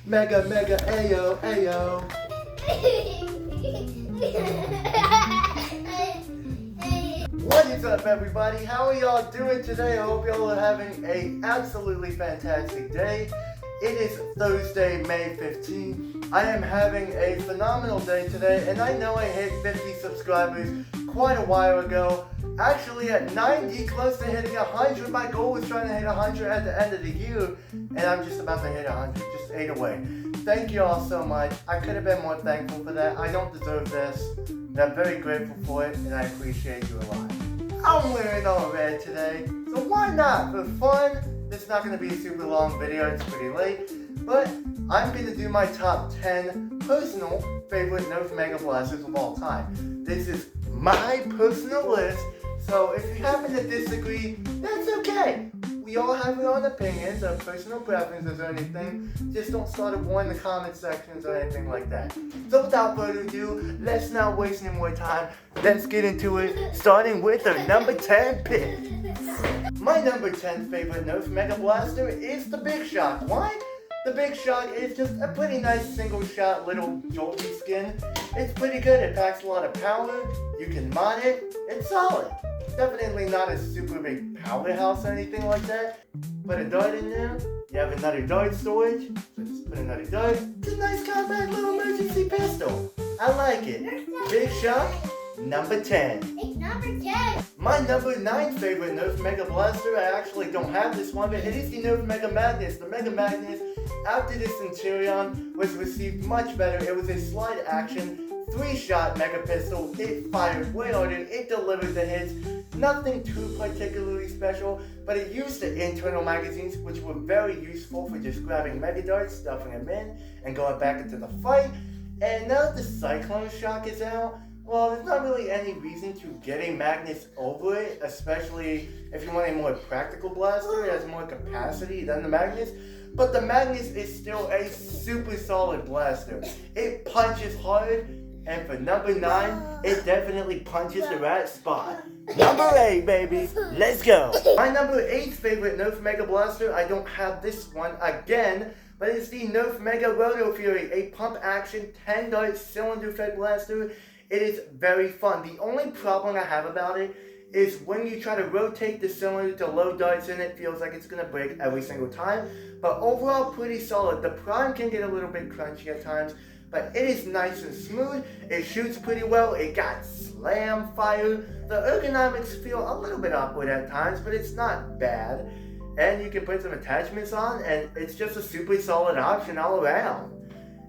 Mega, mega, ayo, ayo. What is up, everybody? How are y'all doing today? I hope y'all are having an absolutely fantastic day. It is Thursday, May 15th. I am having a phenomenal day today, and I know I hit 50 subscribers quite a while ago. Actually, at 90, close to hitting 100. My goal was trying to hit 100 at the end of the year, and I'm just about to hit 100, just 8 away. Thank you all so much. I could have been more thankful for that. I don't deserve this, and I'm very grateful for it, and I appreciate you a lot. I'm wearing all red today, so why not? For fun, it's not going to be a super long video, it's pretty late, but I'm going to do my top 10 personal favorite Nerf Mega Blasters of all time. This is my personal list, so if you happen to disagree, that's okay. We all have our own opinions, our personal preferences or anything. Just don't start a war in the comment sections or anything like that. So without further ado, let's not waste any more time. Let's get into it, starting with our number 10 pick. My number 10 favorite Nerf Mega Blaster is the Big Shock. Why? The Big Shock is just a pretty nice single shot little jolty skin. It's pretty good, it packs a lot of power, you can mod it, it's solid. Definitely not a super big powerhouse or anything like that. Put a dart in there, you have another dart storage, so just put another dart. It's a nice compact little emergency pistol. I like it. Big Shock, number 10. It's number 10. My number 9 favorite Nerf Mega Blaster, I actually don't have this one, but it is the Nerf Mega Magnus. The Mega Magnus, after the Centurion, was received much better. It was a slide action, 3-shot mega pistol. It fired way harder, it delivered the hits. Nothing too particularly special, but it used the internal magazines, which were very useful for just grabbing mega darts, stuffing them in, and going back into the fight. And now that the Cyclone Shock is out, well, there's not really any reason to get a Magnus over it, especially if you want a more practical blaster. It has more capacity than the Magnus, but the Magnus is still a super solid blaster. It punches hard, and for number 9, it definitely punches the right spot. Number 8, baby, let's go. My number 8 favorite Nerf Mega Blaster, I don't have this one again, but it's the Nerf Mega Roto Fury, a pump action 10-dart cylinder fed blaster. It is very fun. The only problem I have about it is when you try to rotate the cylinder to load darts in, it feels like it's going to break every single time. But overall, pretty solid. The prime can get a little bit crunchy at times, but it is nice and smooth. It shoots pretty well. It got slam fire. The ergonomics feel a little bit awkward at times, but it's not bad. And you can put some attachments on, and it's just a super solid option all around.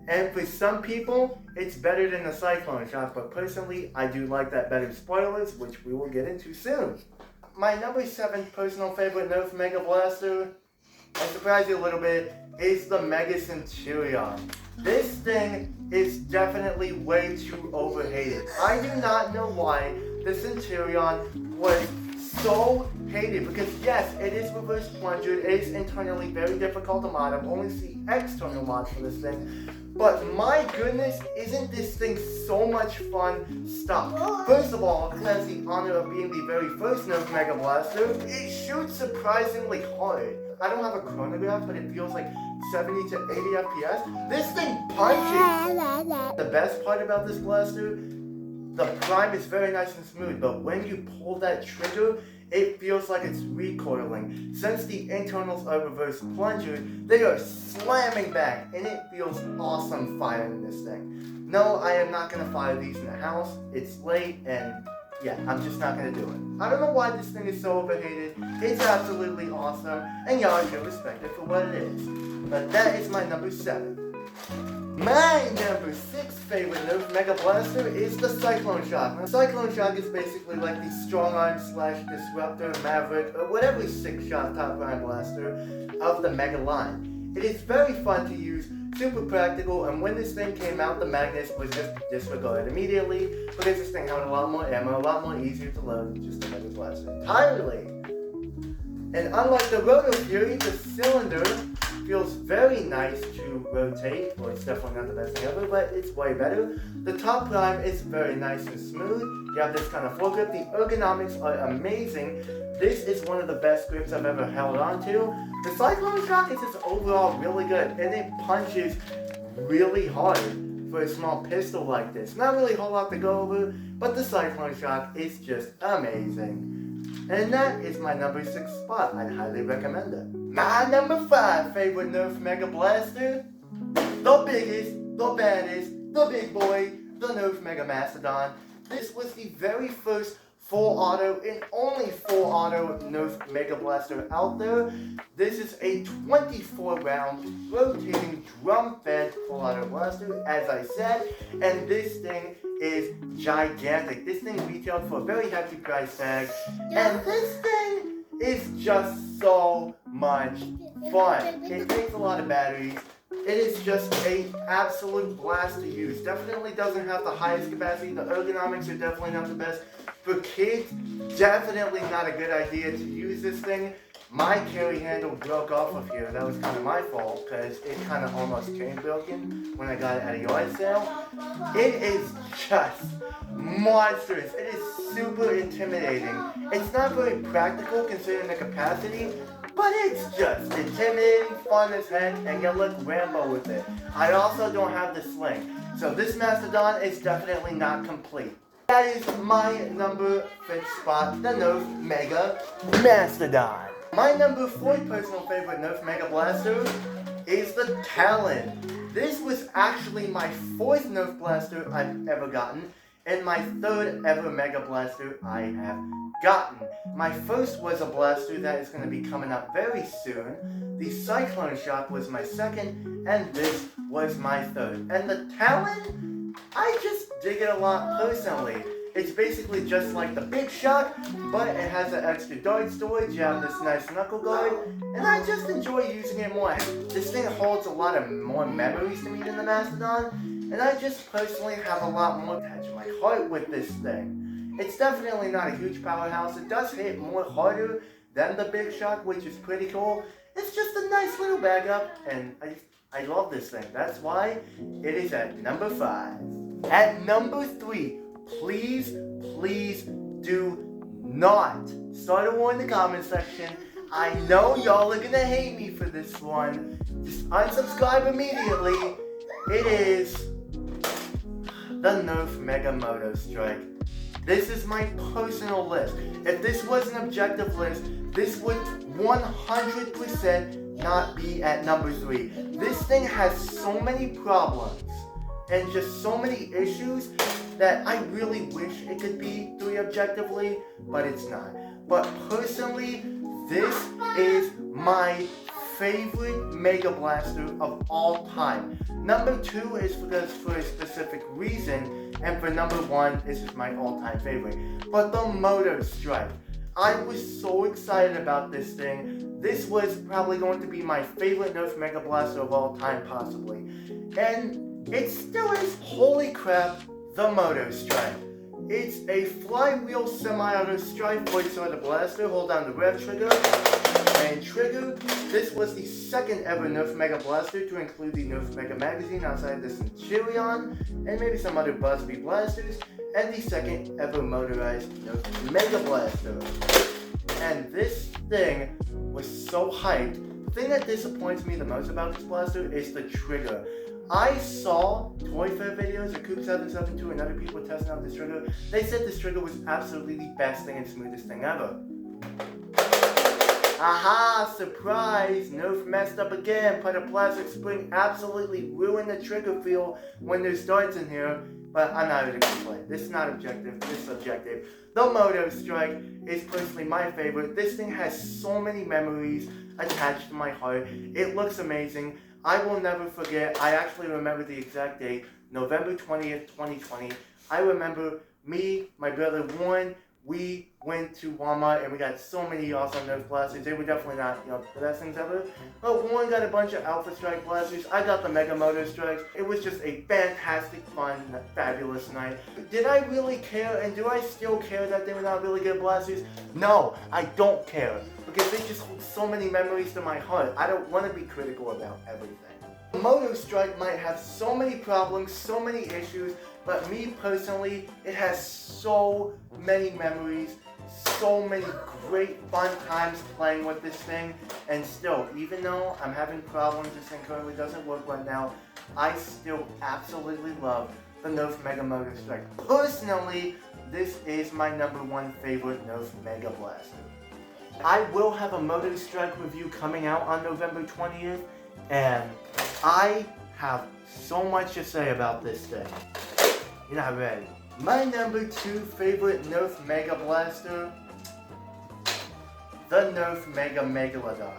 And for some people, it's better than the Cyclone Shock, but personally, I do like that better spoilers, which we will get into soon. My number 7 personal favorite Nerf Mega Blaster, I surprise you a little bit, is the Mega Centurion. This thing is definitely way too overhated. I do not know why the Centurion was so hated, because yes, it is reverse plunger, it is internally very difficult to mod. I've only seen external mods for this thing, but my goodness, isn't this thing so much fun? Stop. First of all, it has the honor of being the very first Nerf Mega Blaster. It shoots surprisingly hard. I don't have a chronograph, but it feels like 70 to 80 FPS. This thing punches. The best part about this blaster, the prime is very nice and smooth, but when you pull that trigger, it feels like it's recoiling. Since the internals are reverse plunger, they are slamming back, and it feels awesome firing this thing. No, I am not going to fire these in the house. It's late, and yeah, I'm just not going to do it. I don't know why this thing is so overhated. It's absolutely awesome, and y'all should respect it for what it is. But that is my number 7. My number 6 favorite Nerf Mega Blaster is the Cyclone Shock. Now, Cyclone Shock is basically like the Strong Arm / Disruptor, Maverick, or whatever 6-shot top prime blaster of the Mega line. It is very fun to use, super practical, and when this thing came out, the Magnus was just disregarded immediately, because this thing had a lot more ammo, a lot more easier to load than just the Mega Blaster entirely. And unlike the Roto Fury, the cylinder feels very nice to rotate. Well, it's definitely not the best thing ever, but it's way better. The top prime is very nice and smooth. You have this kind of foregrip. The ergonomics are amazing. This is one of the best grips I've ever held on to. The Cyclone Shock is just overall really good, and it punches really hard for a small pistol like this. Not really a whole lot to go over, but the Cyclone Shock is just amazing. And that is my number 6 spot. I'd highly recommend it. My number 5 favorite Nerf Mega Blaster, the biggest, the baddest, the big boy, the Nerf Mega Mastodon. This was the very first full auto and only full auto Nerf Mega Blaster out there. This is a 24 round rotating drum fed full auto blaster, as I said, and this thing is gigantic. This thing retailed for a very hefty price tag, and this thing is just so much fun. It takes a lot of batteries. It is just an absolute blast to use. Definitely doesn't have the highest capacity. The ergonomics are definitely not the best. For kids, definitely not a good idea to use this thing. My carry handle broke off of here. That was kind of my fault because it kind of almost came broken when I got it at a yard sale. It is just monstrous. It is super intimidating. It's not very practical considering the capacity, but it's just intimidating, fun as heck, and you look Rambo with it. I also don't have the sling, so this Mastodon is definitely not complete. That is my number 5th spot, the Nerf Mega Mastodon. My number 4 personal favorite Nerf Mega Blaster is the Talon. This was actually my 4th Nerf Blaster I've ever gotten, and my 3rd ever Mega Blaster I have gotten. My first was a blaster that is going to be coming up very soon. The Cyclone Shock was my 2nd, and this was my 3rd. And the Talon, I just dig it a lot personally. It's basically just like the Big Shock, but it has an extra dart storage. You have this nice knuckle guard, and I just enjoy using it more. This thing holds a lot of more memories to me than the Mastodon, and I just personally have a lot more attached to my heart with this thing. It's definitely not a huge powerhouse. It does hit more harder than the Big Shock, which is pretty cool. It's just a nice little bag up, and I love this thing. That's why it is at number 5. At number 3, please do not start a war in the comment section. I know y'all are gonna hate me for this one. Just unsubscribe immediately. It is the Nerf Mega Moto Strike. This is my personal list. If this was an objective list, this would 100% not be at number 3. This thing has so many problems and just so many issues that I really wish it could be 3 objectively, but it's not. But personally, this is my favorite Mega Blaster of all time. Number 2 is because for a specific reason, and for number 1, this is my all-time favorite. But the Moto Strike. I was so excited about this thing. This was probably going to be my favorite Nerf Mega Blaster of all time, possibly. And it still is, holy crap, the Moto Strike. It's a flywheel semi-auto strike voice on the blaster. Hold down the rev trigger and trigger. This was the 2nd ever Nerf Mega Blaster to include the Nerf Mega magazine outside the Centurion and maybe some other Busby blasters, and the 2nd ever motorized Nerf Mega Blaster. And this thing was so hyped. The thing that disappoints me the most about this blaster is the trigger. I saw Toy Fair videos of Coop772 and other people testing out this trigger. They said this trigger was absolutely the best thing and smoothest thing ever. Aha! Surprise! Nerf messed up again. Put a plastic spring, absolutely ruined the trigger feel when there's darts in here. But I'm not going to complain. This is not objective, this is subjective. The Moto Strike is personally my favorite. This thing has so many memories attached to my heart. It looks amazing. I will never forget, I actually remember the exact date, November 20th, 2020. I remember me, my brother Warren, we went to Walmart and we got so many awesome Nerf blasters. They were definitely not, the best things ever. But Warren got a bunch of Alpha Strike blasters. I got the Mega Moto Strikes. It was just a fantastic, fun, fabulous night. Did I really care, and do I still care that they were not really good blasters? No, I don't care, because they just hold so many memories to my heart. I don't want to be critical about everything. The Moto Strike might have so many problems, so many issues, but me personally, it has so many memories, so many great fun times playing with this thing, and still, even though I'm having problems, this thing currently doesn't work right now, I still absolutely love the Nerf Mega Moto Strike. Personally, this is my #1 favorite Nerf Mega Blaster. I will have a Moto Strike review coming out on November 20th, and I have so much to say about this thing. You're not ready. My #2 favorite Nerf Mega Blaster, the Nerf Mega Megalodon.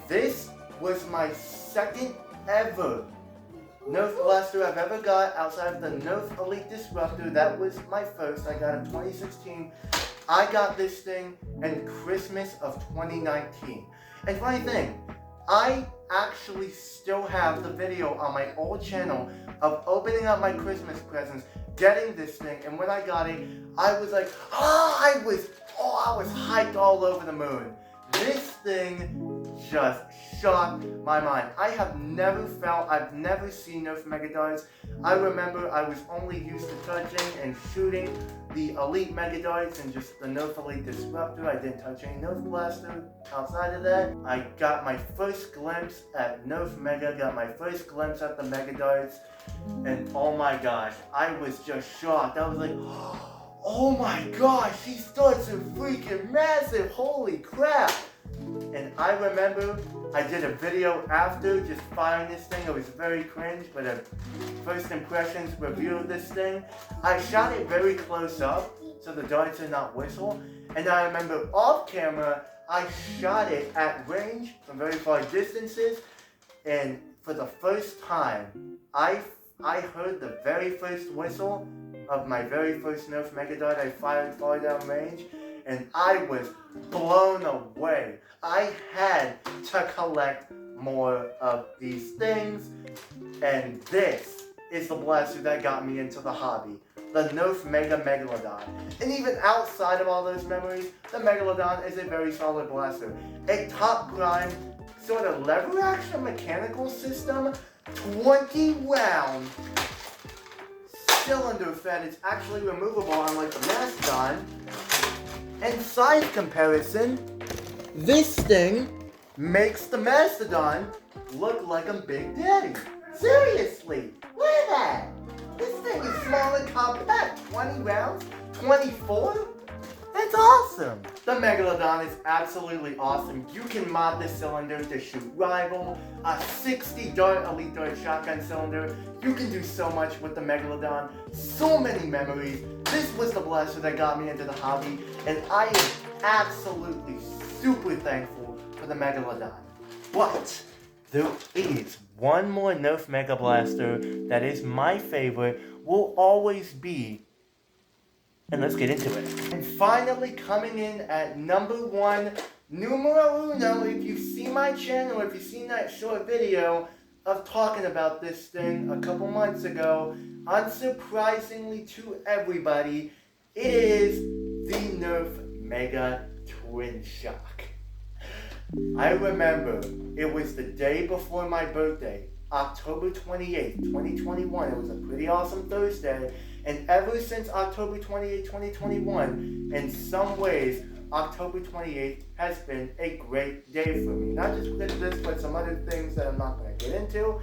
This was my second ever Nerf blaster I've ever got outside of the Nerf Elite Disruptor. That was my first. I got it in 2016. I got this thing in Christmas of 2019. And funny thing, I actually still have the video on my old channel of opening up my Christmas presents, getting this thing, and when I got it, I was like, I was hyped all over the moon. This thing just shocked my mind. I've never seen Nerf Megadarts. I remember I was only used to touching and shooting the Elite Megadarts and just the Nerf Elite Disruptor. I didn't touch any Nerf Blaster outside of that. I got my first glimpse at Nerf Mega, got my first glimpse at the Megadarts, and oh my gosh, I was just shocked. I was like, oh my gosh, these darts are freaking massive, holy crap. And I remember I did a video after just firing this thing. It was very cringe, but a first impressions review of this thing. I shot it very close up so the darts did not whistle. And I remember off camera, I shot it at range from very far distances. And for the first time, I heard the very first whistle of my very first Nerf Megadart I fired far down range, and I was blown away. I had to collect more of these things, and this is the blaster that got me into the hobby, the Nerf Mega Megalodon. And even outside of all those memories, the Megalodon is a very solid blaster. A top grind, sort of lever action mechanical system, 20 round cylinder fed. It's actually removable unlike the Mastodon. And size comparison, this thing makes the Mastodon look like a Big Daddy. Seriously, look at that. This thing is small and compact. 20 rounds, 24? That's awesome. The Megalodon is absolutely awesome. You can mod this cylinder to shoot Rival, a 60 dart Elite Dart shotgun cylinder. You can do so much with the Megalodon. So many memories. This was the blaster that got me into the hobby, and I am absolutely super thankful for the Megalodon. But there is one more Nerf Mega Blaster that is my favorite, will always be, and let's get into it. And finally coming in at #1, numero uno, if you've seen my channel, if you've seen that short video of talking about this thing a couple months ago, unsurprisingly to everybody, it is the Nerf Mega Twin Shock. I remember it was the day before my birthday, October 28th, 2021. It was a pretty awesome Thursday. And ever since October 28th, 2021, in some ways, October 28th has been a great day for me. Not just because of this, but some other things that I'm not going to get into.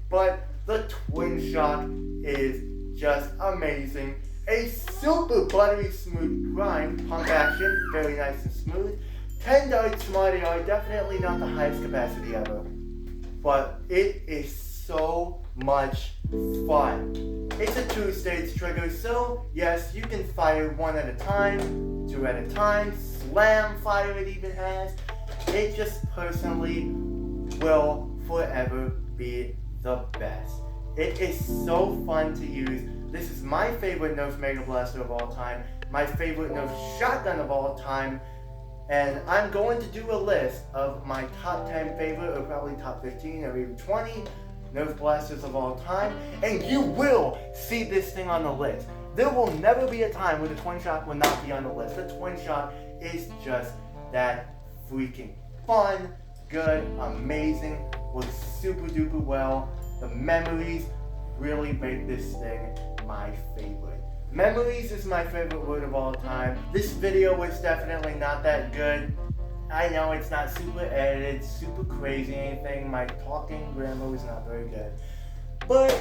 But the Twin Shock is just amazing. A super buttery smooth grind, pump action, very nice and smooth. 10 darts Smarty are definitely not the highest capacity ever, but it is so much fun. It's a 2-stage trigger, so yes, you can fire 1 at a time, 2 at a time, slam fire it even has. It just personally will forever be the best. It is so fun to use. This is my favorite Nerf Mega Blaster of all time. my favorite Nerf shotgun of all time. And I'm going to do a list of my top 10 favorite, or probably top 15, or even 20 Nerf blasters of all time. And you will see this thing on the list. There will never be a time where the twin shot will not be on the list. The twin shot is just that freaking fun, good, amazing, works super duper well. The memories really make this thing my favorite. Memories is my favorite word of all time. This video was definitely not that good. I know it's not super edited, super crazy anything. My talking grammar was not very good. But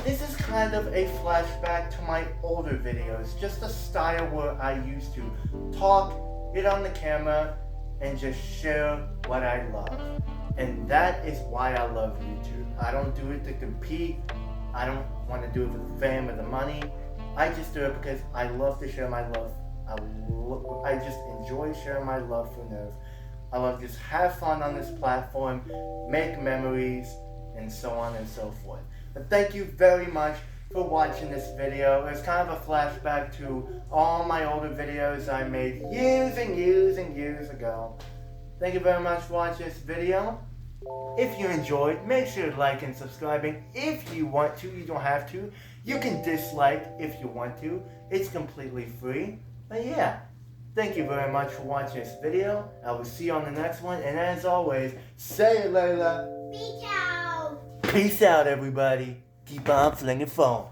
this is kind of a flashback to my older videos. Just a style where I used to talk, get on the camera, and just share what I love. And that is why I love YouTube. I don't do it to compete. I don't want to do it for the fame or the money. I just do it because I love to share my love. I just enjoy sharing my love for Nerf. I love to just have fun on this platform, make memories, and so on and so forth. But thank you very much for watching this video. It's kind of a flashback to all my older videos I made years and years and years ago. Thank you very much for watching this video. If you enjoyed, make sure to like and subscribing if you want to. You don't have to. You can dislike if you want to. It's completely free. But yeah, thank you very much for watching this video. I will see you on the next one. And as always, say it, Layla. Peace out. Peace out, everybody. Keep on flinging foam.